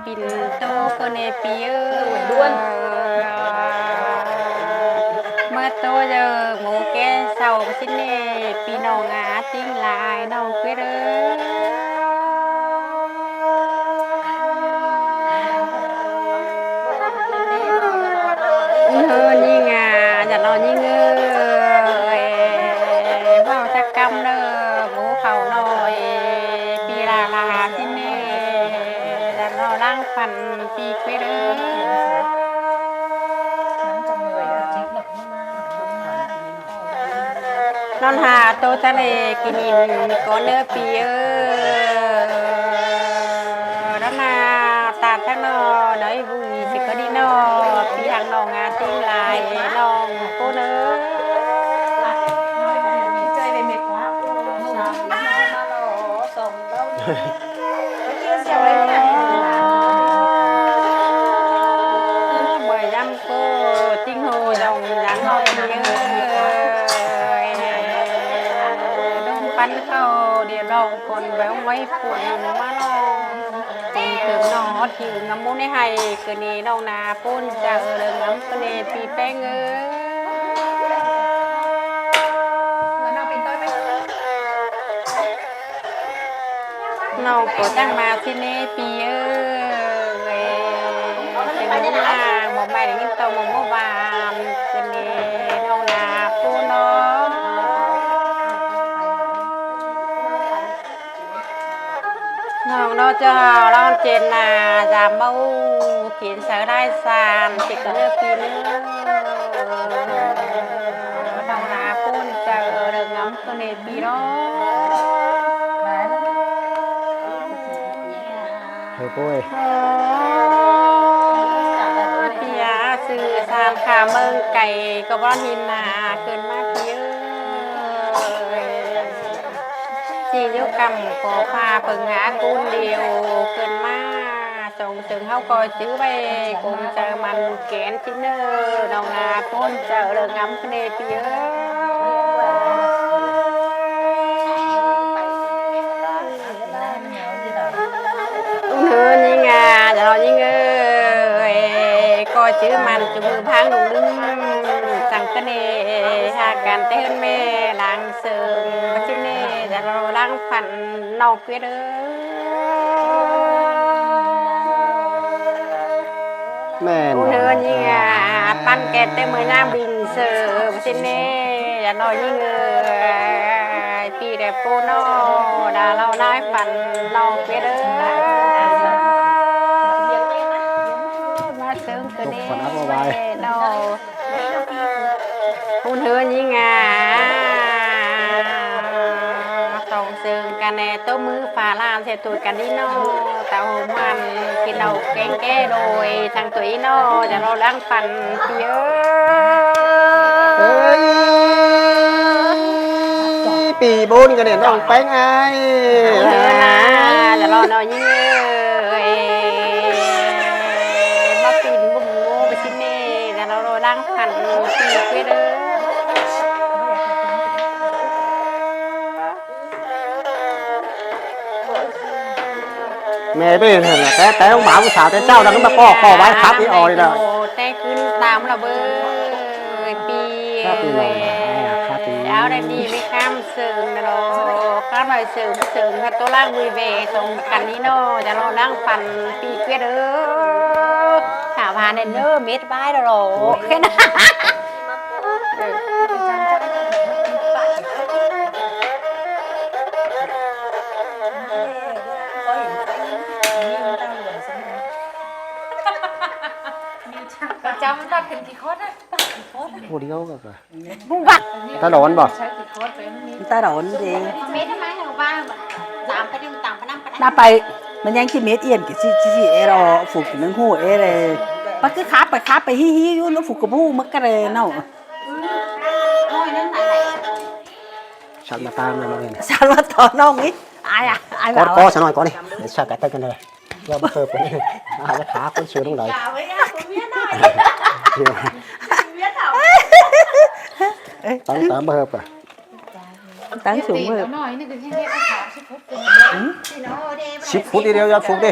ปิ่นโตก็ในปีด้วนเมื่อโตเจอหมูแก่เศร้าชิ้นเน่ปีน้องอาติ้งลายน้องเกลืนี่งาจะรอยิ่งเฝ้าจักกำเด้อหมูเขาหน่อยปีลาชิ้นเน่จะรอร่างฟันปีเกลืนอนหาโตทะเลกินก็เนื้อปีด้านนาตาทั้งนอน้อยบุยสิก็ดีนอปีทางนองงาติ้งลายน้องโกเนื้อใจเลยเมฆว้าสามมาหล่อส่งเล่าเกี่ยวเสียวอะไรเนี่ยเมื่อยำโกติ้งหูดองหลังนอนปันเข้าเดี๋ยวลองคนแววไว้ปุ่นมาลองตีถึงน้องฮอตหิวน้ำมูในให้เกินนี้น้องนาปุ่นจะเดินน้ำเกินนี้ปีแป้งน้องก็ตั้งมาที่นี่ปีเป็นน้องบอกไม่ได้ยินตัวมองเมื่อวานเกินนี้น้องนาปุ่นน้องน้องเราจะร้องเจนนาจะเมาเขียนเสือได้สานติดกับเนื้อปีเนื้อน้องนาปุ่นจะเดินน้ำตัวนี้ปีน้องเฮ้ยปุ้ยปีอาสื่อสารขาเมืองไก่ก็บ้านหินนาเกินมากเยอะจียุกรรมขอพาเปิงหากุนเดียวเกินมาส่งถึงเขาก็จื้อไปคงเจอมันแกนชิ้นเนอน้องนาพ้นเจอเรื่องงำเนปีเยอะเธอนี่งาจะรอยิ่งก็จื้อมันจุมือพังลงดึงสังเนหาการเต้นเมล้างเสริมชิ้นเนจะรอล้างฝันนอกเกลือแม่เธอนี่ไงปั้นแกเต็มมือหน้าบินเสือชิ้นเน่อย่าน้อยยิ่งปีเด็กปูนอดาเราได้ฝันนอกเกลือมาเสริมกันนี่เราคุณเธอนี่ไงส่งเสริมกันในโต๊ะมือฝาลานเสร็จตัวกันดีนอแต่หัวมันกินเราแกงแก้โดยทางตัวอีนอจะเราล้างฟันเยอะปีบุญกันเนี่ยน้องแป้งไอ้นะจะเราหน่อยยิ่งมาปีนบุ้งโง่ไปชิ้นนี้จะเราล้างฟันปีกเด้อแม่ไม่เห็นเหรอแต่ต้องบ่าวผู้สาวแต่เจ้าดังนั้นมาข้อไว้ครับนี่ออยเลยแต่ขึ้นตามระเบิดปีเอาได้ดีไม่ข้ามเสริมนะเราข้ามไปเสริมถ้าตัวล่างวีเวตรงกันนี้เนาะจะเราล่างฟันปีเกลือถามหาเนอเม็ดใบแล้วหรอแค่นั้นจำตัดเป็นกี่คนนะผู้เดียวก็บุ้งบักตาหลอนบ่ตาหลอนดีเม็ดทำไมเหรอบ้างตามไปดึงตามไปนั่งไปน่าไปมันยังคิดเม็ดเอียนกี่ที่เอรอฝูกนังหูเอเลยมันคือค้าไปฮิอยู่แล้วฝูกกระบูมักกระเรนเอาฉันมาตามเลยเลยฉันว่าตอนน้องนี่อายก็ฉันหน่อยก่อนดิเดี๋ยวฉันกัดกันเลยเดี๋ยวมาเพิ่มไปอาจจะขาคนเชื่อตรงไหนตั้งตามเพิ่มไปตั้งสูงเพิ่ม10 phút đi đeo ra phút đi